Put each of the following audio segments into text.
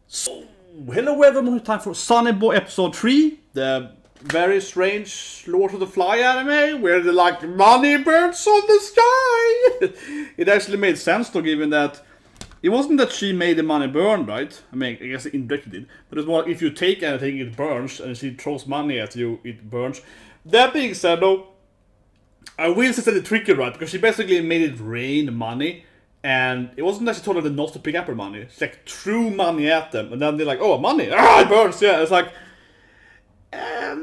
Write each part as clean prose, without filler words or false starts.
So, hello everyone, time for Sonny Boy episode 3, the very strange Lord of the Fly anime, where the like money burns on the sky. It actually made sense though, given that it wasn't that she made the money burn, right? I mean, I guess it indirectly did, but it's more if you take anything, it burns, and she throws money at you, it burns. That being said though, I will say the tricky, right? Because she basically made it rain money. And it wasn't that she told them not to pick up her money. She like threw money at them, and then they're like, "Oh, money! Ah, it burns!" Yeah, it's like, I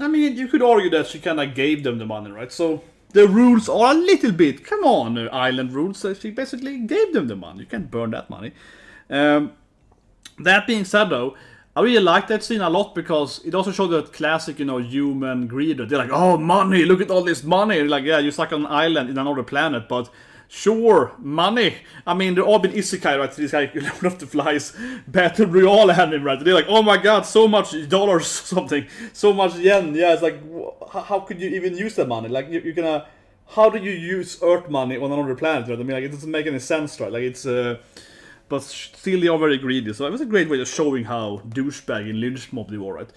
mean, you could argue that she kind of gave them the money, right? So the rules are a little bit, come on, island rules. So she basically gave them the money. You can't burn that money. That being said, though, I really like that scene a lot because it also showed that classic, you know, human greed. They're like, "Oh, money! Look at all this money!" And like, yeah, you're stuck on an island in another planet, but. Sure, money. I mean, they're all been isekai, right? This guy, Lord of the Flies, Battle Royale anime, right? They're like, oh my god, so much dollars, something, so much yen. Yeah, it's like, how could you even use that money? Like, you're gonna, how do you use Earth money on another planet, right? I mean, like, it doesn't make any sense, right? Like, it's, but still they are very greedy. So it was a great way of showing how douchebag and lynch mob they were, right?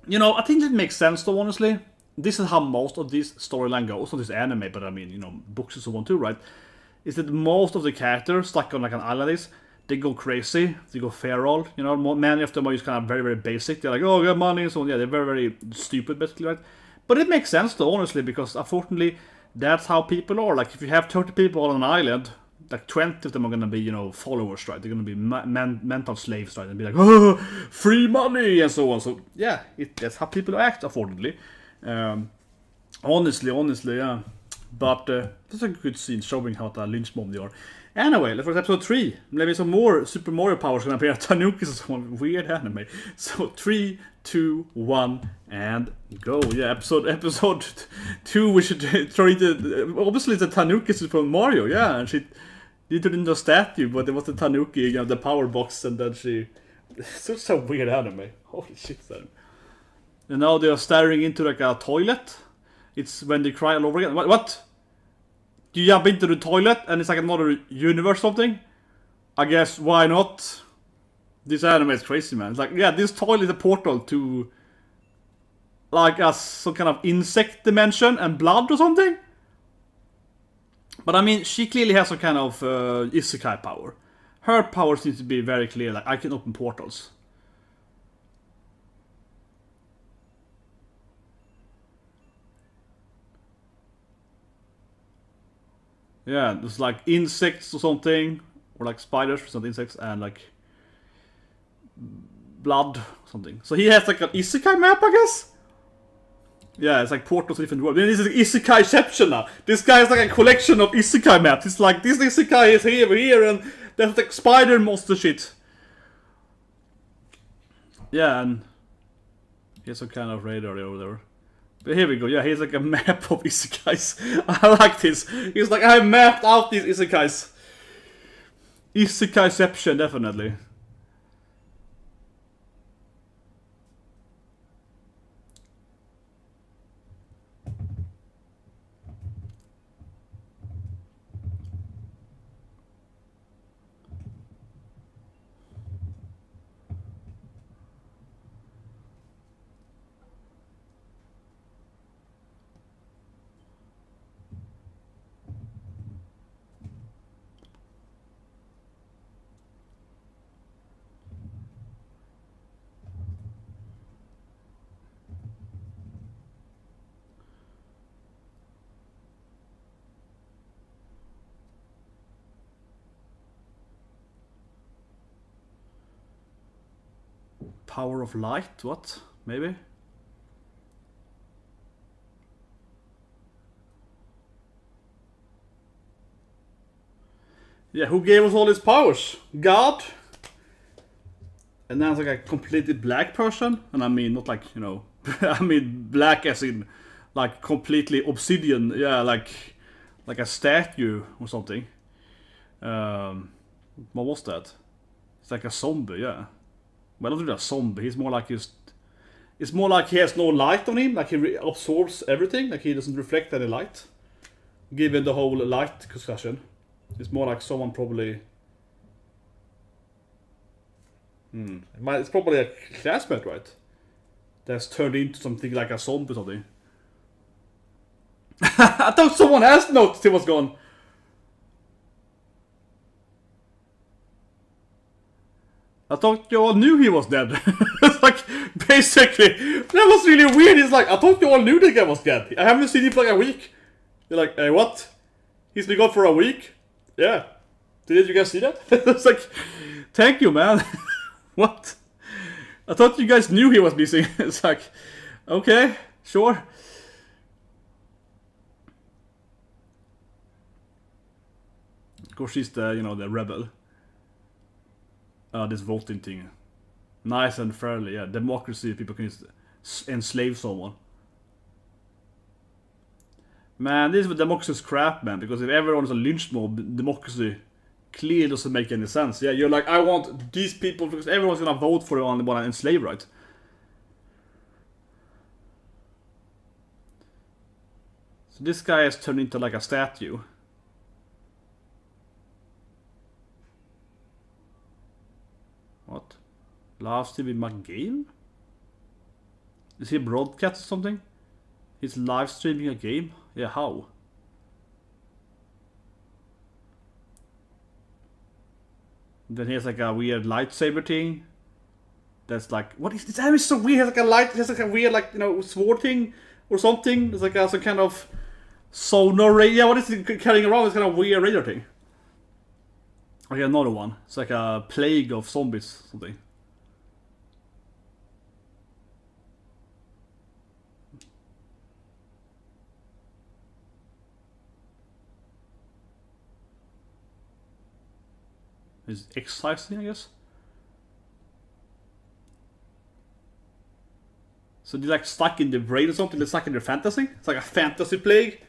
You know, I think it makes sense though, honestly. This is how most of this storyline goes, not this anime, but I mean, you know, books and so on too, right? Is that most of the characters stuck on like an island they go crazy, they go feral, you know, many of them are just kind of very, very basic. They're like, oh, we got money and so on. Yeah, they're very, very stupid, basically, right? But it makes sense though, honestly, because unfortunately, that's how people are. Like, if you have 30 people on an island, like 20 of them are gonna be, you know, followers, right? They're gonna be mental slaves, right? And be like, oh, free money, and so on. So, yeah, that's how people act, unfortunately. Honestly, yeah. But that's a good scene showing how the lynch mob they are. Anyway, let's go to episode 3. Maybe some more Super Mario powers gonna appear. Tanuki is some weird anime. So 3, 2, 1, and go. Yeah, episode 2. We should try to. Obviously, the Tanuki is from Mario. Yeah, and she did it in the statue, but it was the Tanuki, you know, the power box, and then she. It's such a weird anime. Holy shit, man. And now they are staring into like a toilet. It's when they cry all over again. What? You jump into the toilet and it's like another universe or something? I guess, why not? This anime is crazy, man. It's like, yeah, this toilet is a portal to like some kind of insect dimension and blood or something? But I mean, she clearly has some kind of isekai power. Her power seems to be very clear, like I can open portals. Yeah, there's like insects or something, or like spiders, not insects, and like blood or something. So he has like an isekai map, I guess? Yeah, it's like portals to different worlds. I mean, this is isekai-ception now. This guy has like a collection of isekai maps. It's like, this isekai is here, and there's like spider monster shit. Yeah, and he has some kind of radar over there. But here we go, yeah, here's like a map of isekais. I like this. He's like, I mapped out these isekais. Isekai-ception, definitely. Power of light? What? Maybe? Yeah, who gave us all these powers? God? And now it's like a completely black person? And I mean, not like, you know, I mean black as in like completely obsidian. Yeah, like a statue or something. What was that? It's like a zombie, yeah. Well, not really a zombie, he's more like just... It's more like he has no light on him, like he absorbs everything, like he doesn't reflect any light. Given the whole light discussion. It's more like someone probably... It's probably a classmate, right? That's turned into something like a zombie or something. I thought someone else noticed he was gone. I thought you all knew he was dead. It's like, basically, that was really weird. It's like, I thought you all knew the guy was dead. I haven't seen him for like a week. You're like, hey, what? He's been gone for a week? Yeah. Did you guys see that? It's like, thank you, man. What? I thought you guys knew he was missing. It's like, okay, sure. Of course, she's the, you know, the rebel. This voting thing. Nice and fairly, yeah. Democracy, people can enslave someone. Man, this is democracy's crap, man. Because if everyone is a lynch mob, democracy clearly doesn't make any sense. Yeah, you're like, I want these people because everyone's gonna vote for the only one and enslave, right? So this guy has turned into like a statue. What? Live streaming my game? Is he broadcast or something? He's live streaming a game? Yeah, how? Then he has like a weird lightsaber thing. That's like, what is this? That is so weird. He has like a light, he has like a weird, like, you know, sword thing or something. It's like some kind of sonar radio. Yeah, what is he carrying around? It's kind of weird radio thing. Okay, another one. It's like a plague of zombies, something. Is exercising, I guess. So they're like stuck in the brain or something. They're stuck in their fantasy. It's like a fantasy plague.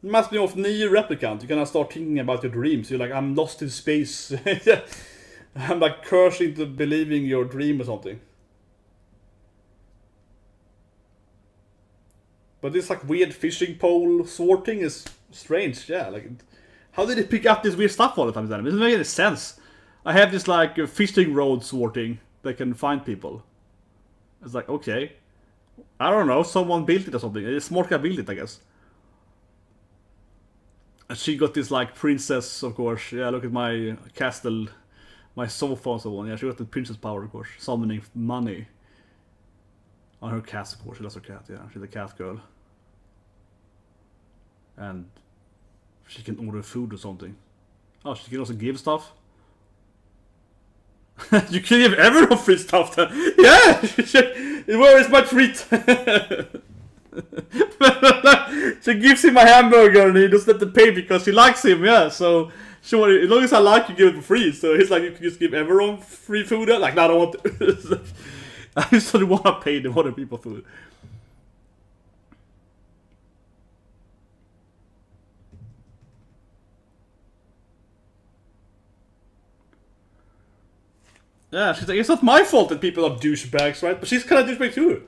It must be of Neo Replicant. You can start thinking about your dreams. You're like, I'm lost in space. I'm like cursed into believing your dream or something. But this like weird fishing pole sword thing is strange. Yeah, like, how did they pick up this weird stuff all the time? It doesn't make any sense. I have this like fishing rod sword thing that can find people. It's like, okay. I don't know, someone built it or something. A smart guy built it, I guess. And she got this like princess, of course. Yeah, look at my castle, my sofa and so on. Yeah, she got the princess power, of course. Summoning money. On her cat, of course. She loves her cat, yeah. She's a cat girl. And she can order food or something. Oh, she can also give stuff. You can give everyone free stuff then. Yeah! Where is my treat? She gives him a hamburger and he doesn't have to pay because she likes him, yeah. So, sure, as long as I like you, give it for free. So he's like, you can just give everyone free food. Like, no, I don't want to. I just don't want to pay the other people food. Yeah, she's like, it's not my fault that people are douchebags, right? But she's kind of douchebag too.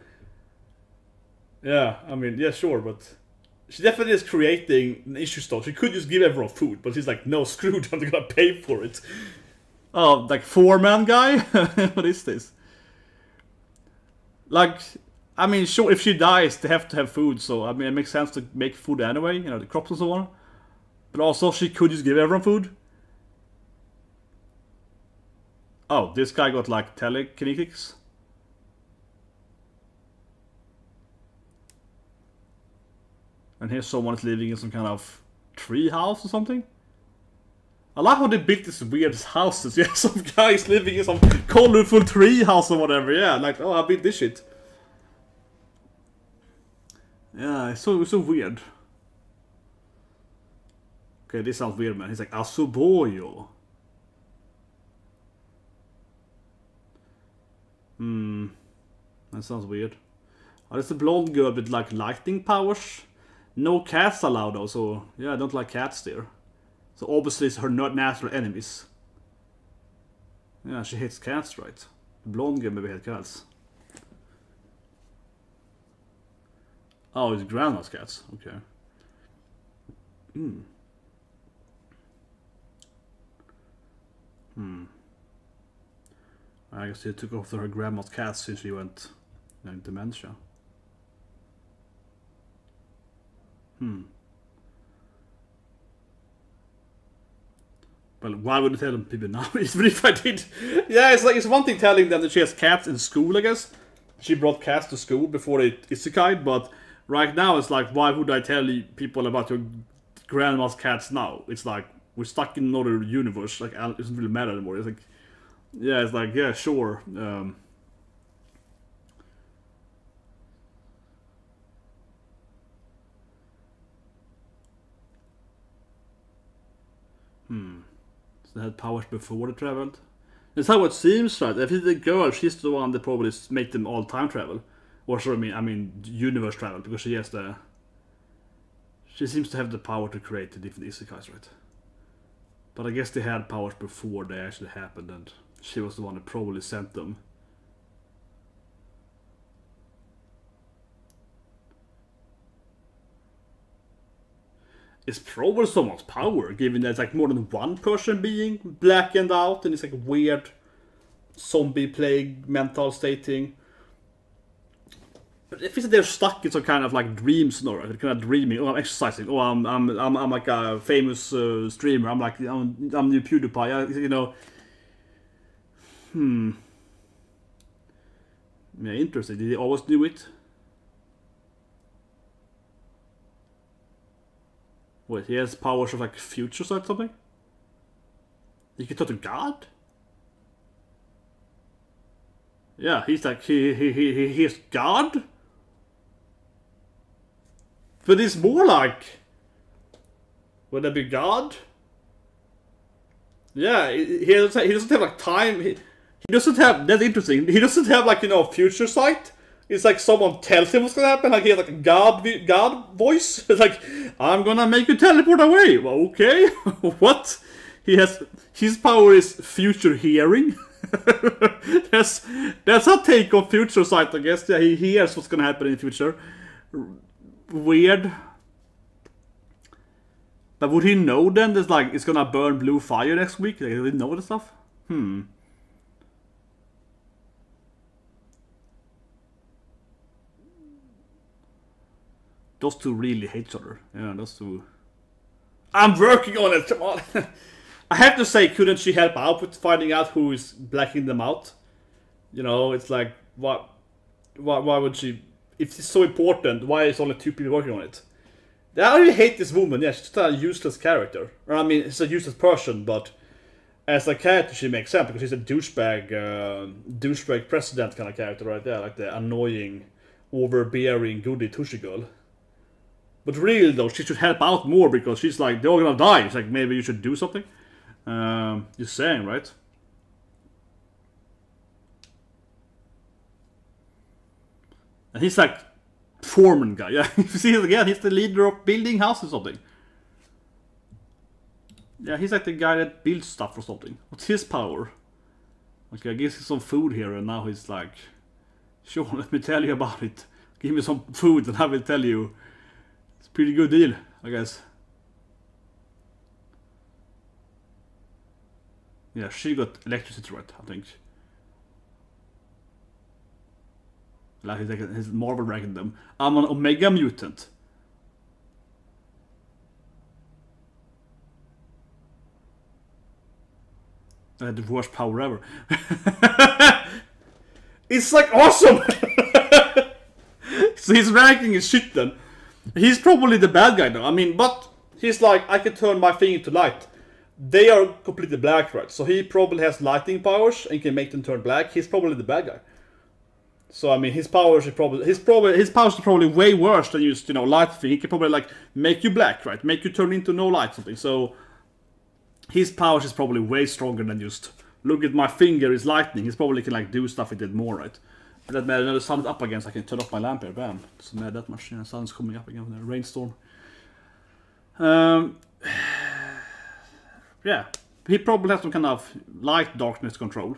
Yeah, I mean, yeah, sure, but she definitely is creating an issue stuff. She could just give everyone food, but she's like, no, screw it, I'm gonna pay for it. Oh, like four-man guy? What is this? Like, I mean, sure, if she dies, they have to have food, so, I mean, it makes sense to make food anyway, you know, the crops and so on. But also, she could just give everyone food. Oh, this guy got, like, telekinetics. And here's someone is living in some kind of tree house or something. I like how they built these weird houses. Yeah, some guy is living in some colorful tree house or whatever. Yeah, like, oh, I built this shit. Yeah, it's so weird. Okay, this sounds weird, man. He's like, Asuboyo. That sounds weird. Oh, there's a blonde girl with, like, lightning powers. No cats allowed though, so yeah, I don't like cats there. So obviously it's her not natural enemies. Yeah, she hates cats, right? The blonde girl maybe hates cats. Oh, it's grandma's cats, okay. I guess she took after her grandma's cat since she went dementia. Well, why would I tell them people now? Even if I did. Yeah, it's like it's one thing telling them that she has cats in school, I guess. She brought cats to school before they isekai, but right now it's like, why would I tell people about your grandma's cats now? It's like, we're stuck in another universe, like, it doesn't really matter anymore. It's like, yeah, it's like, yeah, sure. So they had powers before they traveled. That's how it seems, right? If it's the girl, she's the one that probably make them all time travel. Or sorry, I mean universe travel, because she has the... She seems to have the power to create the different isekais, right? But I guess they had powers before they actually happened, and she was the one that probably sent them. It's probably someone's power, given that it's like more than one person being blackened out, and it's like a weird zombie plague mental state thing. But if it's they're stuck in some kind of like dream scenario, they're kind of dreaming. Oh, I'm exercising. Oh, I'm like a famous streamer. I'm like I'm new PewDiePie. You know. Yeah, interesting. Did they always do it? Wait, he has powers of like future sight something? He can talk to God? Yeah, he's like he is God? But it's more like, would that be God? Yeah, he doesn't have like time. He doesn't have, that's interesting. He doesn't have like, you know, future sight. It's like someone tells him what's gonna happen. Like he has like a God voice. It's like, I'm gonna make you teleport away. Well, okay, what? His power is future hearing. that's a take on future sight, I guess. Yeah, he hears what's gonna happen in the future. Weird. But would he know then? There's like it's gonna burn blue fire next week. Like, does he know the stuff? Those two really hate each other. Yeah, those two. I'm working on it. Come on. I have to say, couldn't she help out with finding out who is blacking them out? You know, it's like, why would she? If it's so important, why is only two people working on it? I really hate this woman. Yeah, she's a useless character. Or, I mean, she's a useless person, but as a character, she makes sense because she's a douchebag president kind of character right there, like the annoying, overbearing goody tushy girl. But really, though, she should help out more because she's like, they're all gonna die. It's like, maybe you should do something. Just saying, right? And he's like, foreman guy. Yeah, you see it again. He's the leader of building houses or something. Yeah, he's like the guy that builds stuff or something. What's his power? Okay, I guess he's some food here, and now he's like, sure, let me tell you about it. Give me some food, and I will tell you. It's a pretty good deal, I guess. Yeah, she got electricity right, I think. Like his Marvel ranking them. I'm an Omega mutant. I had the worst power ever. It's like awesome! So his ranking is shit then. He's probably the bad guy though. I mean, but he's like, I can turn my thing into light. They are completely black, right? So he probably has lightning powers and can make them turn black. He's probably the bad guy. So I mean, his powers are probably way worse than just, you know, light thing. He can probably like make you black, right? Make you turn into no light something. So his powers is probably way stronger than just look at my finger is lightning. He's probably can like do stuff he did more, right? But that matter, now the sun is up again, so I can turn off my lamp here. Bam. Doesn't matter that much. You know, the sun's coming up again from the rainstorm. Yeah, he probably has some kind of light darkness control.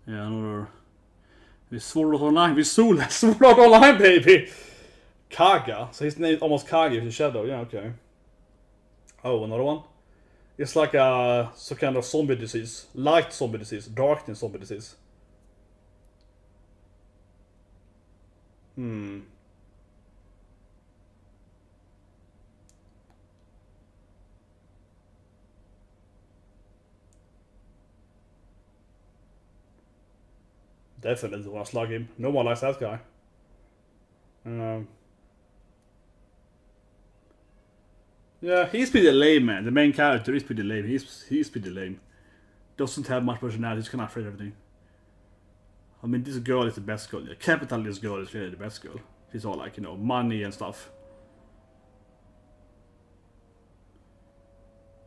Yeah, another. We Sword Art Online. We Sword Art Online, baby! Kaga. So his name is almost Kage, the shadow. Yeah, okay. Oh, another one? It's like a some kind of zombie disease. Light zombie disease. Darkness zombie disease. Definitely want to slug him. No one likes that guy. Yeah, he's pretty lame, man. The main character is pretty lame. He's pretty lame. Doesn't have much personality. He's kind of afraid of everything. I mean, this girl is the best girl. The capitalist girl is really the best girl. She's all like, you know, money and stuff.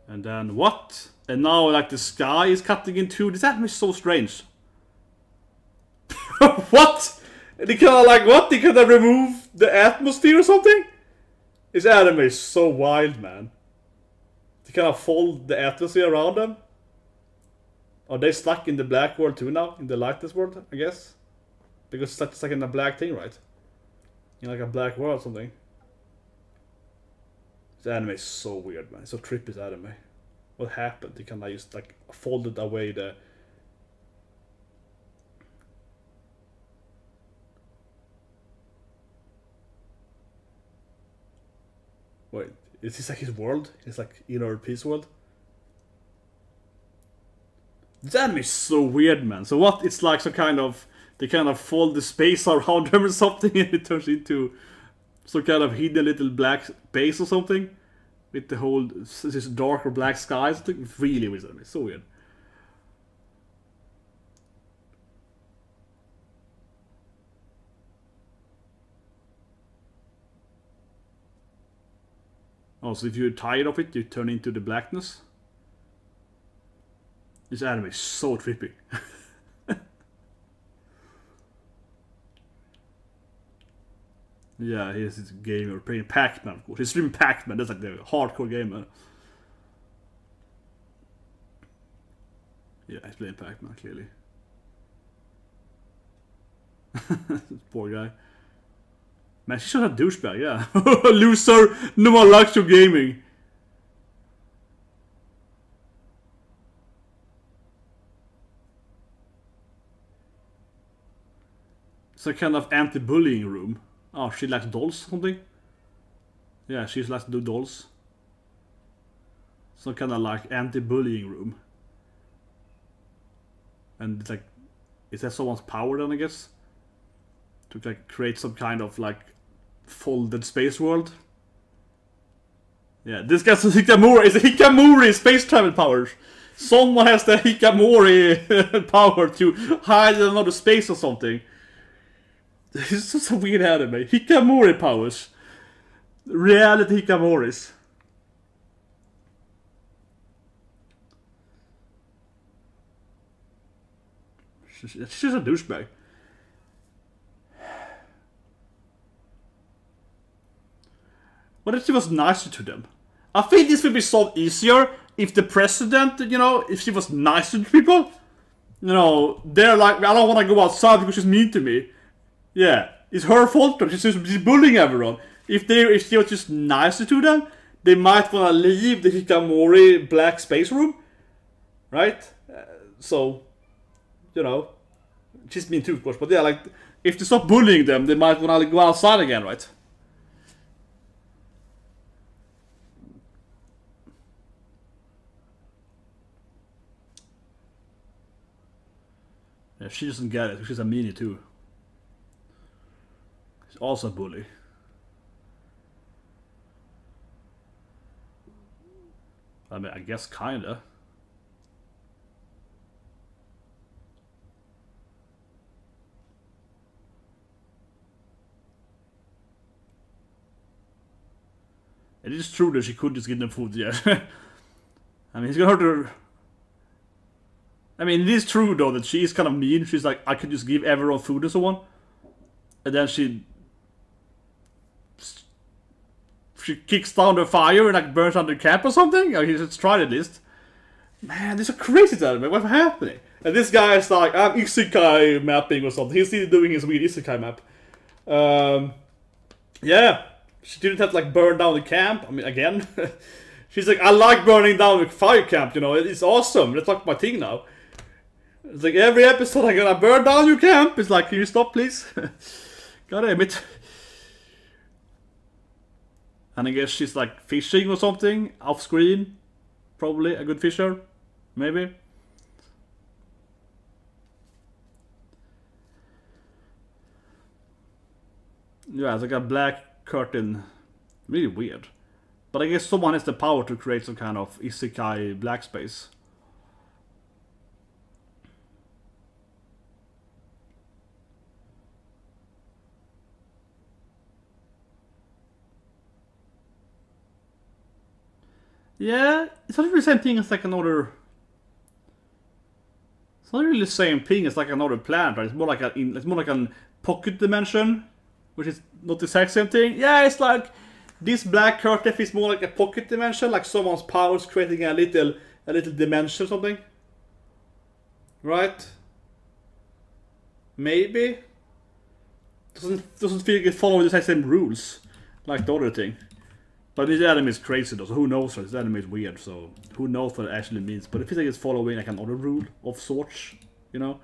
And then what? And now like the sky is cutting in two. This anime is so strange. What? They kind of like what? They could have removed the atmosphere or something? This anime is so wild, man. They kind of fold the atmosphere around them. Are they stuck in the black world too now? In the lightless world, I guess? Because it's like in a black thing, right? In like a black world or something. This anime is so weird, man. It's so trippy, this anime. What happened? They kind of just like folded away the... Wait, is this like his world? It's like inner peace world? This anime is so weird, man. So what? It's like some kind of... They kind of fold the space around them or something and it turns into some kind of hidden little black space or something. With the whole... This dark or black skies. It's really weird anime. So weird. Oh, so if you're tired of it, you turn into the blackness. This anime is so trippy. Yeah, he's a gamer playing Pac-Man, of course. He's streaming Pac-Man, that's like the hardcore gamer. Yeah, he's playing Pac-Man, clearly. Poor guy. Man, she's such a douchebag, yeah. Loser, no one likes your gaming. It's a kind of anti-bullying room. Oh, she likes dolls or something? Yeah, she likes to do dolls. Some kind of like anti-bullying room. And it's like... Is that someone's power then, I guess? To like create some kind of like... folded space world. Yeah, this guy's a Hikikomori. It's a Hikikomorii space travel powers. Someone has the Hikikomorii power to hide in another space or something. This is such a weird anime. Hikikomorii powers. Reality Hikikomoris. She's just a douchebag. What if she was nicer to them? I think this would be solved easier if the president, you know, if she was nicer to people. You know, they're like, I don't want to go outside because she's mean to me. Yeah, it's her fault. She's bullying everyone. If she was just nicer to them, they might want to leave the Hikikomorii black space room. Right? So, you know, she's mean too, of course. But yeah, like, if they stop bullying them, they might want to go outside again, right? Yeah, she doesn't get it. She's a meanie too. She's also a bully. I mean, I guess kinda. It is true that she could just give them food, yeah. I mean, he's gonna hurt her. I mean, it is true though that she is kind of mean. She's like, I could just give everyone food and so on. And then she kicks down the fire and like burns under the camp or something. Like, he's tried at least. Man, this is crazy anime. What's happening? And this guy is like, I'm isekai mapping or something. He's still doing his weird isekai map. Yeah. She didn't have to like burn down the camp. I mean, again. She's like, I like burning down the fire camp, you know. It's awesome. That's like my thing now. It's like every episode I'm gonna burn down your camp. It's like, can you stop please? God damn it. And I guess she's like fishing or something off screen. Probably a good fisher. Maybe. Yeah, it's like a black curtain. Really weird. But I guess someone has the power to create some kind of isekai black space. Yeah, it's not really the same thing as like another... It's not really the same thing as like another planet, right? It's more like a pocket dimension, which is not the exact same thing. Yeah, it's like this black curtain is more like a pocket dimension, like someone's powers creating a little dimension or something. Right? Maybe? Doesn't feel like it follows the exact same rules like the other thing. But this anime is crazy though, so who knows? This anime is weird, so who knows what it actually means. But it feels like it's following like another rule of sorts, you know?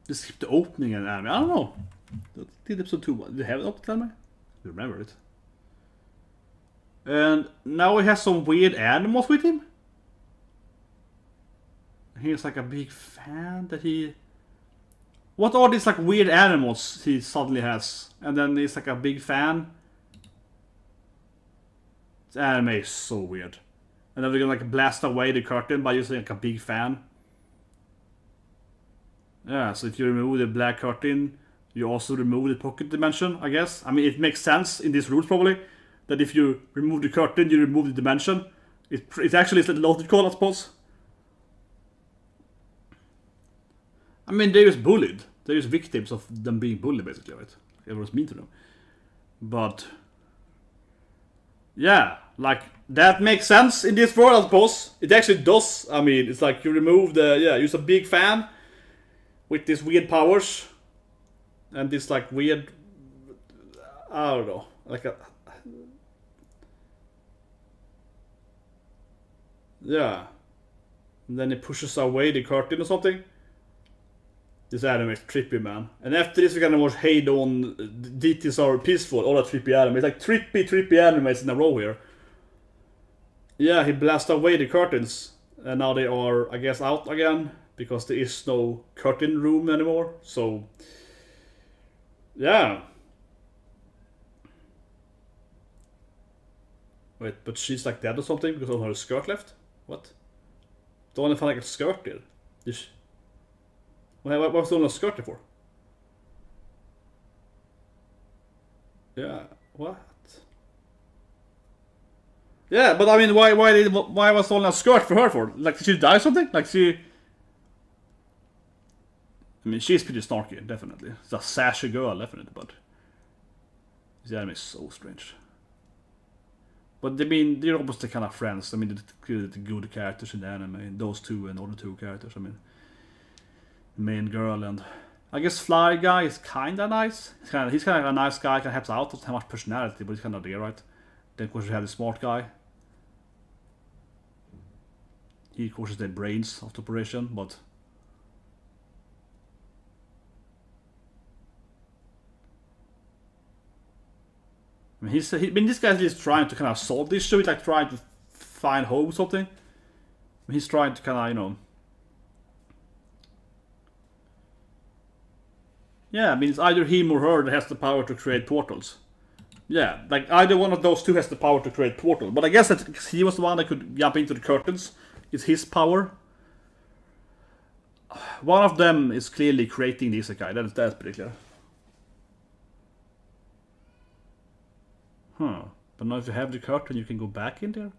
Just skip the opening in anime. I don't know. Did episode 2? Did they have an opening anime? I remember it. And now he has some weird animals with him. He's like a big fan that he... What are these like weird animals he suddenly has? And then he's like a big fan. This anime is so weird. And then they're gonna like blast away the curtain by using like a big fan. Yeah, so if you remove the black curtain, you also remove the pocket dimension, I guess. I mean, it makes sense in these rules probably. That if you remove the curtain, you remove the dimension. It actually is logical, I suppose. I mean, they're just bullied. They're just victims of them being bullied, basically, right? Everyone's mean to them. But... yeah, like, that makes sense in this world, I suppose. It actually does. I mean, it's like you remove the... yeah, use a big fan with these weird powers. And this, like, weird... I don't know. Like a... yeah. And then it pushes away the curtain or something. This anime is trippy, man. And after this we're gonna watch Heidon, DTs Are Peaceful, all that trippy anime. It's like trippy animes in a row here. Yeah, he blasted away the curtains. And now they are, I guess, out again. Because there is no curtain room anymore. So... yeah. Wait, but she's like dead or something because of her skirt left? What? Don't want to find like a skirt there. What was the only skirt there for? Yeah, what? Yeah, but I mean, why was the only a skirt for her for? Like, did she die or something? Like, she... I mean, she's pretty snarky, definitely. It's a sassy girl, definitely, but... this anime is so strange. But I mean, they're almost the kind of friends. I mean, the good characters in the anime. Those two and other two characters, I mean... main girl, and I guess Fly Guy is kinda nice. He's kind of a nice guy, kind of helps out, doesn't have much personality, but he's kind of there, right? Then of course you have the smart guy. He of course is the brains of the operation, but I mean, this guy's just trying to kind of solve this issue. He's like trying to find home or something. I mean, he's trying to kind of, you know. Yeah, I mean, it's either him or her that has the power to create portals. Yeah, like either one of those two has the power to create portals. But I guess that he was the one that could jump into the curtains. It's his power. One of them is clearly creating the isekai. That's pretty clear. Huh. But now if you have the curtain, you can go back in there.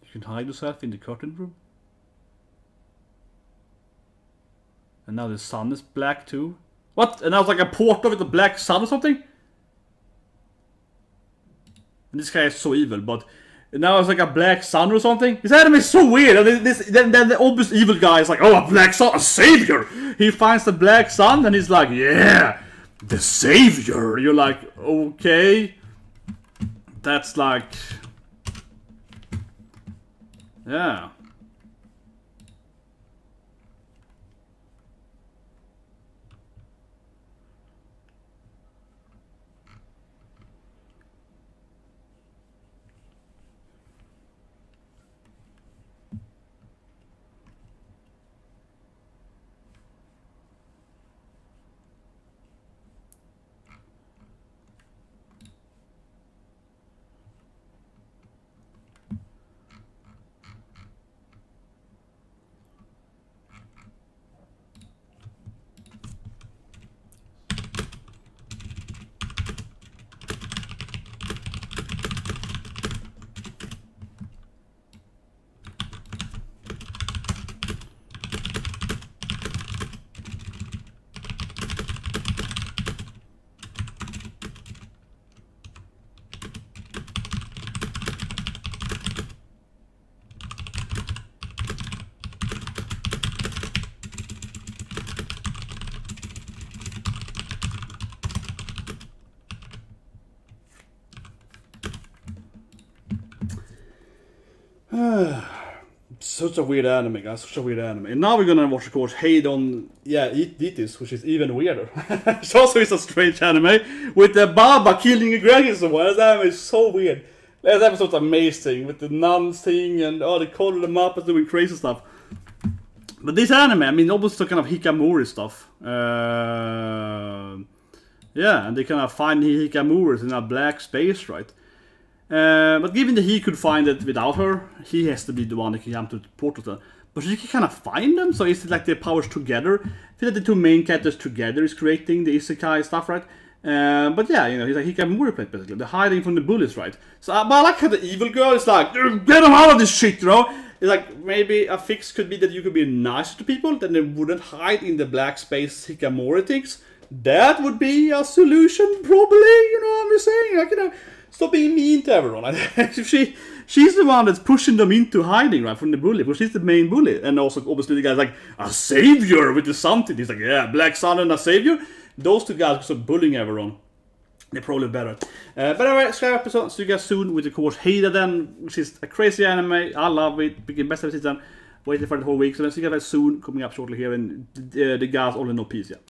You can hide yourself in the curtain room. And now the sun is black too. What? And that was like a portal with a black sun or something? And this guy is so evil, but now it's like a black sun or something. This anime is so weird. And then the obvious evil guy is like, oh, a black sun, a savior. He finds the black sun and he's like, yeah, the savior. You're like, okay, that's like, yeah. Such a weird anime, guys. Such a weird anime. And now we're gonna watch, of course, Heidon, Eat This, which is even weirder. It also is a strange anime with the Baba killing a dragon somewhere. This anime is so weird. That episode's amazing with the nuns thing and they call them up and doing crazy stuff. But this anime, I mean, almost the kind of Hikikomorii stuff. Yeah, and they kind of find Hikikomoris in a black space, right? But given that he could find it without her, he has to be the one that can come to the portal. But she can kind of find them, so is it like their powers together? I feel that the two main characters together is creating the isekai stuff, right? But yeah, you know, he's like Hikikomori plate basically. They're hiding from the bullies, right? So, but I like how the evil girl is like, get them out of this shit, you know? It's like, maybe a fix could be that you could be nicer to people, then they wouldn't hide in the black space Hikikomori things. That would be a solution, probably, you know what I'm just saying? Like, you know, stop being mean to everyone. She's the one that's pushing them into hiding, right, from the bully, because she's the main bully. And also, obviously, the guy's like, a savior with the something. He's like, yeah, black sun and a savior. Those two guys are so bullying everyone. They're probably better. But anyway, subscribe episode. See you guys soon with, of course, Heida then, which is a crazy anime. I love it. Became best ever season. Waiting for the whole week. So then see you guys soon, coming up shortly here. And the guys only know peace, yeah.